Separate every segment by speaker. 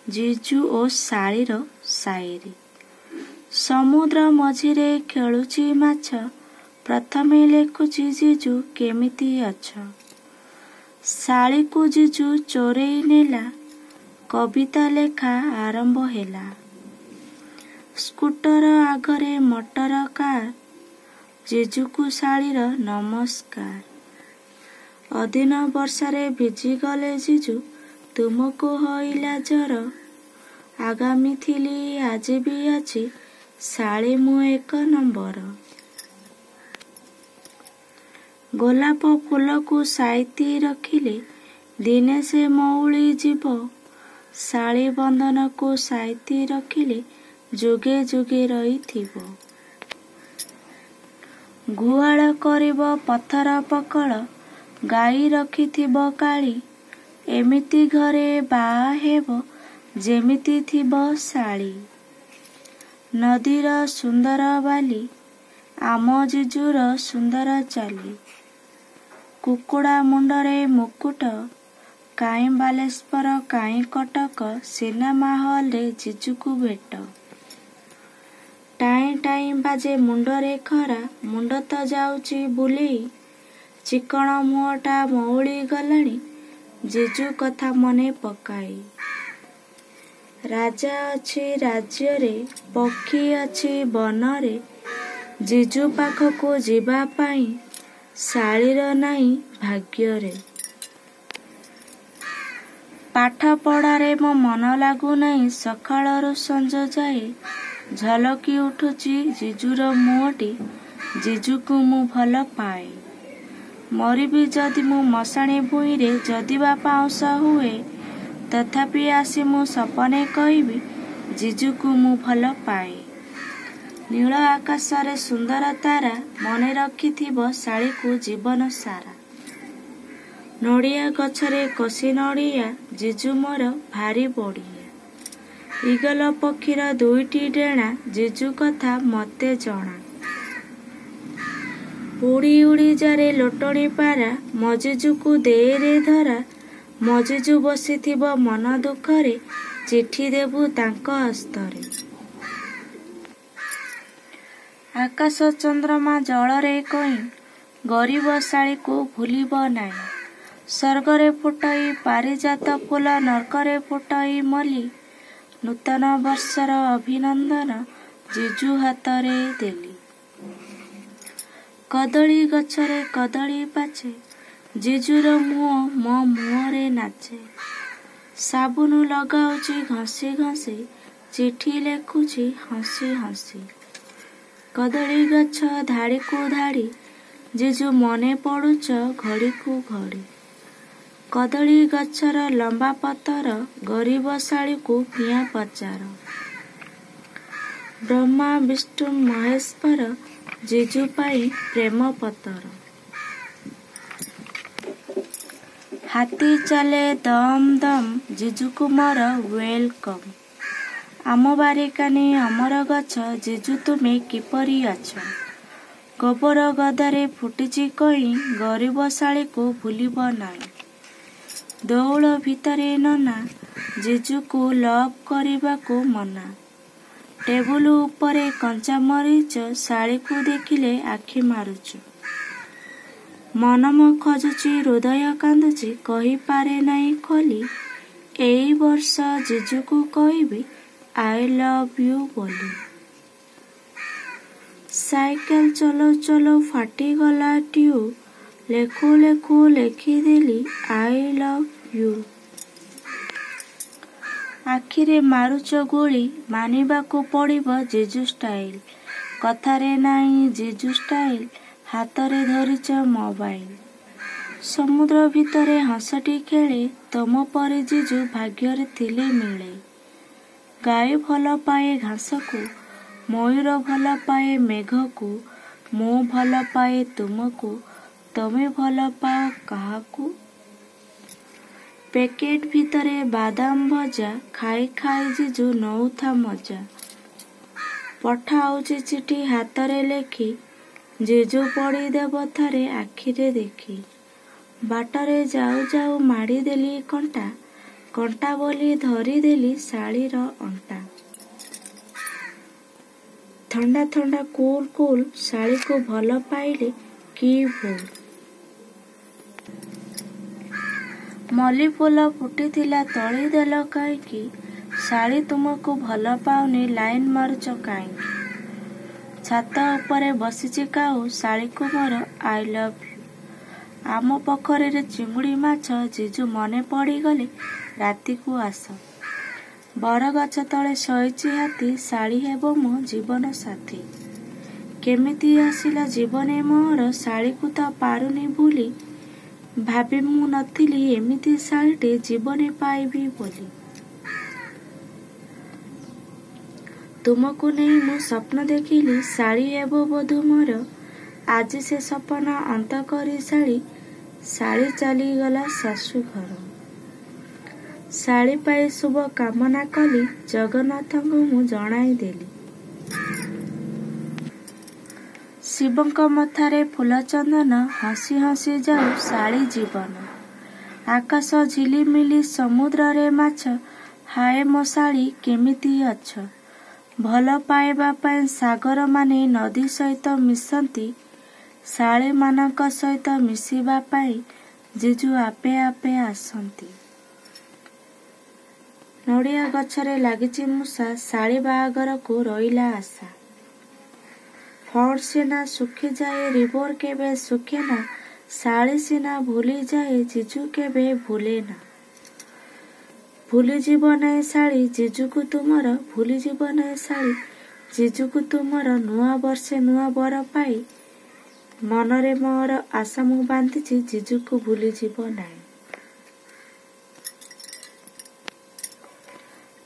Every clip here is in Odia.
Speaker 1: ଜିଜୁ ଓ ଶାଳୀର ସାଇରୀ। ସମୁଦ୍ର ମଝିରେ ଖେଳୁଛି ମାଛ, ପ୍ରଥମେ ଲେଖୁଛି ଜିଜୁ କେମିତି ଅଛ। ଶାଳୀକୁ ଜିଜୁ ଚୋରେଇ ନେଲା, କବିତା ଲେଖା ଆରମ୍ଭ ହେଲା। ସ୍କୁଟର ଆଗରେ ମଟର କାର, ଜିଜୁକୁ ଶାଳୀର ନମସ୍କାର। ଅଦିନ ବର୍ଷାରେ ଭିଜିଗଲେ ଜିଜୁ, ତୁମକୁ ହଇଲା ଜ୍ୱର। ଆଗାମୀ ଥିଲି ଆଜି ବି ଅଛି, ଶାଳୀ ମୁଁ ଏକ ନମ୍ବର। ଗୋଲାପ ଫୁଲକୁ ସାଇତି ରଖିଲେ, ଦିନେ ସେ ମଉଳି ଯିବ। ଶାଳୀ ବନ୍ଧନକୁ ସାଇତି ରଖିଲେ, ଯୁଗେ ଯୁଗେ ରହିଥିବ। ଗୁହାଳ କରିବ ପଥର ପକଳ, ଗାଈ ରଖିଥିବ କାଳି। ଏମିତି ଘରେ ବାହା ହେବ, ଯେମିତି ଥିବ ଶାଳୀ। ନଦୀର ସୁନ୍ଦର ବାଲି, ଆମ ଜିଜୁର ସୁନ୍ଦର ଚାଲି। କୁକୁଡ଼ା ମୁଣ୍ଡରେ ମୁକୁଟ, କାହିଁ ବାଲେଶ୍ୱର କାହିଁ କଟକ, ସିନେମା ହଲରେ ଜିଜୁକୁ ଭେଟ। ଟାଇଁ ଟାଇଁ ବାଜେ ମୁଣ୍ଡରେ ଖରା, ମୁଣ୍ଡ ତ ଯାଉଛି ବୁଲେଇ। ଚିକଣ ମୁହଁଟା ମଉଳି ଗଲାଣି, ଜିଜୁ କଥା ମନେ ପକାଇ। ରାଜା ଅଛି ରାଜ୍ୟରେ, ପକ୍ଷୀ ଅଛି ବନରେ, ଜିଜୁ ପାଖକୁ ଯିବା ପାଇଁ ଶାଳୀର ନାହିଁ ଭାଗ୍ୟରେ। ପାଠ ପଢ଼ାରେ ମୋ ମନ ଲାଗୁନାହିଁ, ସକାଳରୁ ସଞ୍ଜ ଯାଏ। ଝଲକି ଉଠୁଛି ଜିଜୁର ମୁହଁଟି, ଜିଜୁକୁ ମୁଁ ଭଲ ପାଏ। ମରିବି ଯଦି ମୁଁ ମଶାଣି ଭୂଇଁରେ, ଯଦି ବା ପାଉଁଶ ହୁଏ, ତଥାପି ଆସି ମୁଁ ସପନେ କହିବି, ଜିଜୁକୁ ମୁଁ ଭଲ ପାଏ। ନୀଳ ଆକାଶରେ ସୁନ୍ଦର ତାରା, ମନେ ରଖିଥିବ ଶାଳୀକୁ ଜୀବନ ସାରା। ନଡ଼ିଆ ଗଛରେ କଷି ନଡ଼ିଆ, ଜିଜୁ ମୋର ଭାରି ବଢ଼ିଆ। ଇଗଲ ପକ୍ଷୀର ଦୁଇଟି ଡେଣା, ଜିଜୁ କଥା ମତେ ଜଣା। ଉଡ଼ି ଉଡ଼ି ଯାରେ ଲୋଟଣି ପାରା, ମୋ ଜିଜୁକୁ ଦେରେ ଧରା। ମୋ ଜିଜୁ ବସିଥିବ ମନ ଦୁଃଖରେ, ଚିଠି ଦେବୁ ତାଙ୍କ ହସ୍ତରେ। ଆକାଶ ଚନ୍ଦ୍ରମା ଜଳରେ କଇଁ, ଗରିବ ଶାଳୀକୁ ଭୁଲିବ ନାହିଁ। ସ୍ୱର୍ଗରେ ଫୁଟଇ ପାରିଜାତ ଫୁଲ, ନର୍କରେ ଫୁଟଇ ମଲ୍ଲି। ନୂତନ ବର୍ଷର ଅଭିନନ୍ଦନ, ଜିଜୁ ହାତରେ ଦେଲି। କଦଳୀ ଗଛରେ କଦଳୀ ପାଚେ, ଜିଜୁର ମୁହଁ ମୋ ମୁହଁରେ ନାଚେ। ସାବୁନ ଲଗାଉଛି ଘଷି ଘଷି, ଚିଠି ଲେଖୁଛି ହସି ହସି। କଦଳୀ ଗଛ ଧାଡ଼ିକୁ ଧାଡ଼ି, ଜିଜୁ ମନେ ପଡ଼ୁଛ ଘଡ଼ିକୁ ଘଡ଼ି। କଦଳୀ ଗଛର ଲମ୍ବା ପତର, ଗରିବ ଶାଳୀକୁ କିଆଁ ପଚାର। ବ୍ରହ୍ମା ବିଷ୍ଣୁ ମହେଶ୍ୱର, ଜିଜୁ ପାଇଁ ପ୍ରେମ ପତର। ହାତୀ ଚାଲେ ଦମ୍ ଦମ୍, ଜିଜୁକୁ ମୋର ୱେଲକମ୍। ଆମ ବାରିକାନି ଅମର ଗଛ, ଜିଜୁ ତୁମେ କିପରି ଅଛ। ଗୋବର ଗଦାରେ ଫୁଟିଛି କଇଁ, ଗରିବ ଶାଳୀକୁ ଭୁଲିବ ନାହିଁ। ଦେଉଳ ଭିତରେ ନନା, ଜିଜୁକୁ ଲଭ୍ କରିବାକୁ ମନା। ଟେବୁଲ ଉପରେ କଞ୍ଚା ମରିଚ, ଶାଳୀକୁ ଦେଖିଲେ ଆଖି ମାରୁଛୁ। ମନମ ଖୋଜୁଛି ହୃଦୟ କାନ୍ଦୁଛି, କହିପାରେ ନାହିଁ ଖୋଲି। ଏଇ ବର୍ଷ ଜିଜୁକୁ କହିବି, ଆଇ ଲଭ୍ ୟୁ ବୋଲି। ସାଇକେଲ ଚଲଉ ଚଲଉ ଫାଟିଗଲା ଟ୍ୟୁବ୍, ଲେଖୁ ଲେଖୁ ଲେଖିଦେଲି ଆଇ ଲଭ୍ ୟୁ। ଆଖିରେ ମାରୁଛ ଗୁଳି, ମାନିବାକୁ ପଡ଼ିବ ଜିଜୁ ଷ୍ଟାଇଲ। କଥାରେ ନାହିଁ ଜିଜୁ ଷ୍ଟାଇଲ, ହାତରେ ଧରିଛ ମୋବାଇଲ। ସମୁଦ୍ର ଭିତରେ ହଂସଟି ଖେଳେ, ତମ ପରି ଜିଜୁ ଭାଗ୍ୟରେ ଥିଲେ ମିଳେ। ଗାଈ ଭଲ ପାଏ ଘାସକୁ, ମୟୂର ଭଲ ପାଏ ମେଘକୁ। ମୁଁ ଭଲ ପାଏ ତୁମକୁ, ତମେ ଭଲ ପାଅ କାହାକୁ। ପ୍ୟାକେଟ ଭିତରେ ବାଦାମ ଭଜା, ଖାଇ ଖାଇ ଜିଜୁ ନଉଥା ମଜା। ପଠାଉଛି ଚିଠି ହାତରେ ଲେଖି, ଜିଜୁ ପଢ଼ିଦେବ ଥରେ ଆଖିରେ ଦେଖି। ବାଟରେ ଯାଉ ଯାଉ ମାଡ଼ିଦେଲି କଣ୍ଟା, କଣ୍ଟା ବୋଲି ଧରିଦେଲି ଶାଳୀର ଅଣ୍ଟା। ଥଣ୍ଡା ଥଣ୍ଡା କୁଲ୍ କୁଲ୍ ଶାଳୀକୁ ଭଲ ପାଇଲେ କି ଭୁଲ। ମଲ୍ଲି ଫୁଲ ଫୁଟିଥିଲା ତୋଳି ଦେଲ କାହିଁକି? ଶାଳୀ ତୁମକୁ ଭଲ ପାଉନି ଲାଇନ୍ ମାରୁଛ କାହିଁକି? ଛାତ ଉପରେ ବସିଛି କାଉ ଶାଳୀକୁ ମୋର ଆଇ ଲଭ୍ ୟୁ। ଆମ ପୋଖରୀରେ ଚିଙ୍ଗୁଡ଼ି ମାଛ ଜିଜୁ ମନେ ପଡ଼ିଗଲେ ରାତିକୁ ଆସ। ବରଗଛ ତଳେ ଶୋଇଛି ହାତୀ ଶାଳୀ ହେବ ମୋ ଜୀବନ ସାଥୀ। କେମିତି ଆସିଲା ଜୀବନେ ମୋର ଶାଳୀକୁ ତ ପାରୁନି ଭୁଲି। ଭାବି ମୁଁ ନଥିଲି ଏମିତି ଶାଳୀଟେ ଜୀବନେ ପାଇବି ବୋଲି। ତୁମକୁ ନେଇ ମୁଁ ସ୍ୱପ୍ନ ଦେଖିଲି ଶାଳୀ ହେବ ବଧୂ ମୋର। ଆଜି ସେ ସପନ ଅନ୍ତ କରି ଶାଳୀ ଚାଲିଗଲା ଶାଶୁ ଘର। ଶାଳୀ ପାଇଁ ଶୁଭ କାମନା କଲି ଜଗନ୍ନାଥଙ୍କୁ ମୁଁ ଜଣାଇ ଦେଲି। ଶିବଙ୍କ ମଥାରେ ଫୁଲ ଚନ୍ଦନ ହସି ହସି ଯାଉ ଶାଳୀ ଜୀବନ। ଆକାଶ ଝିଲିମିଲି ସମୁଦ୍ରରେ ମାଛ ହାୟ ମୋ ଶାଳୀ କେମିତି ଅଛ? ଭଲ ପାଇବା ପାଇଁ ସାଗରମାନେ ନଦୀ ସହିତ ମିଶନ୍ତି। ଶାଳୀମାନଙ୍କ ସହିତ ମିଶିବା ପାଇଁ ଜିଜୁ ଆପେ ଆପେ ଆସନ୍ତି। ନଡ଼ିଆ ଗଛରେ ଲାଗିଛି ମୂଷା ଶାଳୀ ବାହାଘରକୁ ରହିଲା ଆଶା। ଫଡ୍ ସିନା ଶୁଖିଯାଏ ରିଭର କେବେ ଶୁଖେନା। ଶାଳୀ ସିନା ଭୁଲିଯାଏ ଜିଜୁ କେବେ ଭୁଲେନା। ଭୁଲିଯିବ ନାହିଁ ଶାଳୀ ଜିଜୁକୁ ତୁମର। ଭୁଲିଯିବ ନାହିଁ ଶାଳୀ ଜିଜୁକୁ ତୁମର। ନୂଆ ବର୍ଷେ ନୂଆ ବର ପାଇ ମନରେ ମୋର ଆଶା ମୁଁ ବାନ୍ଧିଛି ଜିଜୁକୁ ଭୁଲିଯିବ ନାହିଁ।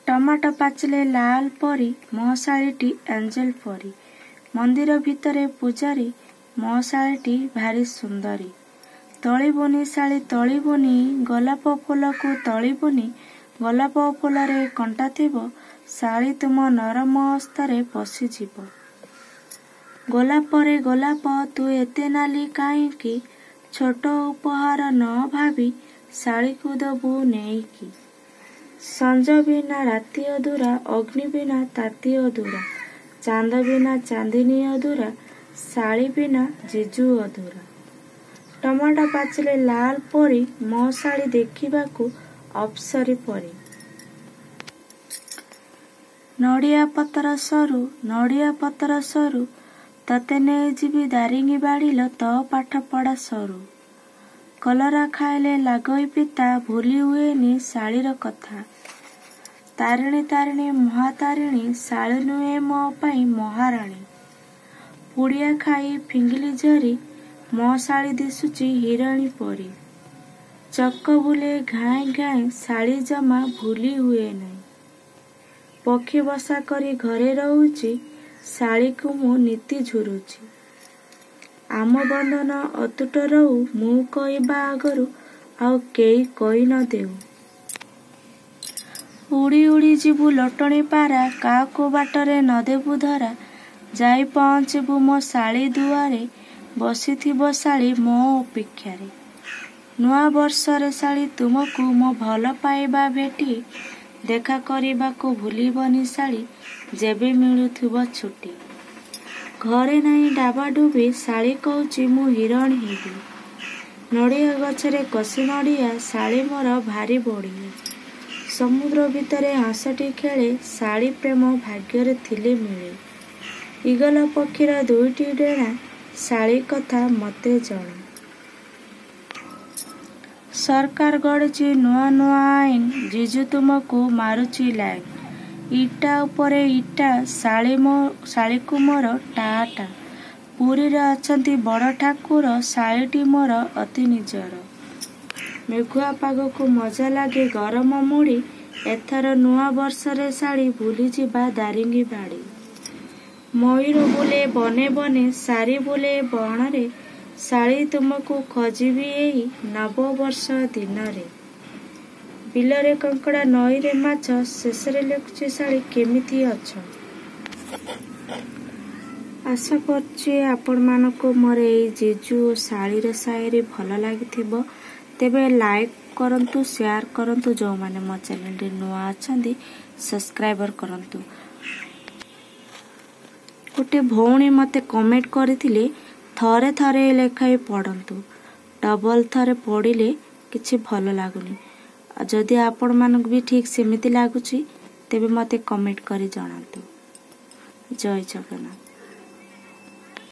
Speaker 1: ଟମାଟୋ ପାଚିଲେ ଲାଲ ପରି ମୋ ଶାଳୀଟି ଏଞ୍ଜେଲ ପରି। ମନ୍ଦିର ଭିତରେ ପୂଜାରୀ ମୋ ଶାଳୀଟି ଭାରି ସୁନ୍ଦରୀ। ତୋଳିବୁନି ଶାଳୀ ତୋଳିବୁନି ଗୋଲାପ ଫୁଲକୁ ତୋଳିବୁନି। ଗୋଲାପ ଫୁଲରେ କଣ୍ଟା ଥିବ ଶାଳୀ ତୁମ ନରମ ହସ୍ତରେ ପଶିଯିବ। ଗୋଲାପରେ ଗୋଲାପ ତୁ ଏତେ ନାଲି କାହିଁକି? ଛୋଟ ଉପହାର ନ ଭାବି ଶାଳୀକୁ ଦବୁ ନେଇକି। ସଞ୍ଜ ବିନା ରାତି ଅଧୁରା ଅଗ୍ନି ବିନା ତାତି ଅଧୁରା। ଚାନ୍ଦ ବିନା ଚାନ୍ଦିନୀ ଅଧୁରା ଶାଳୀ ବିନା ଜିଜୁ ଅଧୁରା। ଟମାଟୋ ପାଚିଲେ ଲାଲ ପରି ମୋ ଶାଳୀ ଦେଖିବାକୁ ଅପ୍ସରୀ ପରି। ନଡ଼ିଆ ପତର ସରୁ ନଡ଼ିଆ ପତର ସରୁ ତତେ ନେଇଯିବି ଦାରିଙ୍ଗିବାଡ଼ିଲ ତୋ ପାଠ ପଢ଼ା ସରୁ। କଲରା ଖାଇଲେ ଲାଗଇ ପିତା ଭୁଲି ହୁଏନି ଶାଳୀର କଥା। ତାରିଣୀ ତାରିଣୀ ମହାତାରିଣୀ ଶାଳୀ ନୁହେଁ ମୋ ପାଇଁ ମହାରାଣୀ। ପୁଡ଼ିଆ ଖାଇ ଫିଙ୍ଗିଲି ଝରି ମୋ ଶାଳୀ ଦିଶୁଛି ହିରାଣୀ ପରି। ଚକ ବୁଲେ ଘାଇଁ ଘାଇଁ ଶାଳୀ ଜମା ଭୁଲି ହୁଏ ନାହିଁ। ପକ୍ଷୀ ବସା କରି ଘରେ ରହୁଛି ଶାଳୀକୁ ମୁଁ ନୀତି ଝୁରୁଛି। ଆମ ବନ୍ଧନ ଅତୁଟ ରହୁ ମୁଁ କହିବା ଆଗରୁ ଆଉ କେହି କହି ନ ଦେଉ। ଉଡ଼ି ଉଡ଼ି ଯିବୁ ଲଟଣୀ ପାରା କାହାକୁ ବାଟରେ ନ ଦେବୁ ଧରା। ଯାଇ ପହଞ୍ଚିବୁ ମୋ ଶାଳୀ ଦୁଆରେ ବସିଥିବ ଶାଳୀ ମୋ ଅପେକ୍ଷାରେ। ନୂଆ ବର୍ଷରେ ଶାଳୀ ତୁମକୁ ମୋ ଭଲ ପାଇବା ଭେଟି। ଦେଖା କରିବାକୁ ଭୁଲିବନି ଶାଳୀ ଯେବେ ମିଳୁଥିବ ଛୁଟି। ଘରେ ନାହିଁ ଡାବାଡୁବି ଶାଳୀ କହୁଛି ମୁଁ ହିରୋଇନ ହେବି। ନଡ଼ିଆ ଗଛରେ କଷି ନଡ଼ିଆ ଶାଳୀ ମୋର ଭାରି ବଢ଼ିଆ। ସମୁଦ୍ର ଭିତରେ ହଂସଟି ଖେଳେ ଶାଳୀ ପ୍ରେମ ଭାଗ୍ୟରେ ଥିଲେ ମିଳେ। ଇଗଲ ପକ୍ଷୀର ଦୁଇଟି ଡେଣା ଶାଳୀ କଥା ମତେ ଜଣା। ସରକାର ଗଢ଼ିଛି ନୂଆ ନୂଆ ଆଇନ ଜିଜୁ ତୁମକୁ ମାରୁଛି ଲାଇନ। ଇଟା ଉପରେ ଇଟା ଶାଳୀକୁ ମୋର ଟା ଟା। ପୁରୀରେ ଅଛନ୍ତି ବଡ଼ ଠାକୁର ଶାଳୀଟି ମୋର ଅତି ନିଜର। ମେଘୁଆ ପାଗକୁ ମଜା ଲାଗେ ଗରମ ମୁଢ଼ି। ଏଥର ନୂଆ ବର୍ଷରେ ଶାଳୀ ଭୁଲିଯିବା ଦାରିଙ୍ଗିବାଡ଼ି। ମୟୂର ବୁଲେ ବନେ ବନେ ଶାରୀ ବୁଲେ ବଣରେ। ଶାଳୀ ତୁମକୁ ଖୋଜିବି ଏହି ନବବର୍ଷ ଦିନରେ। ବିଲରେ କଙ୍କଡ଼ା ନଈରେ ମାଛ ଶେଷରେ ଲେଖୁଛି ଶାଳୀ କେମିତି ଅଛ। ଆଶା କରୁଛି ଆପଣମାନଙ୍କୁ ମୋର ଏଇ ଜିଜୁ ଓ ଶାଳୀର ସାୟରୀ ଭଲ ଲାଗିଥିବ। ତେବେ ଲାଇକ୍ करंतु शेयर करंतु जो माने मो चैनल रे नुआ अछंदी सब्सक्राइबर करंतु। गोटे भौणी मते कमेंट करथिले थरे थरे लेखाई पढ़ंतु डबल थरे पढ़िले किछि भल लागुनी। जदि आपण मानक भी ठीक सेमिति लागुची तेबे मते कमेंट करी जणांतु। जय जगन्नाथ।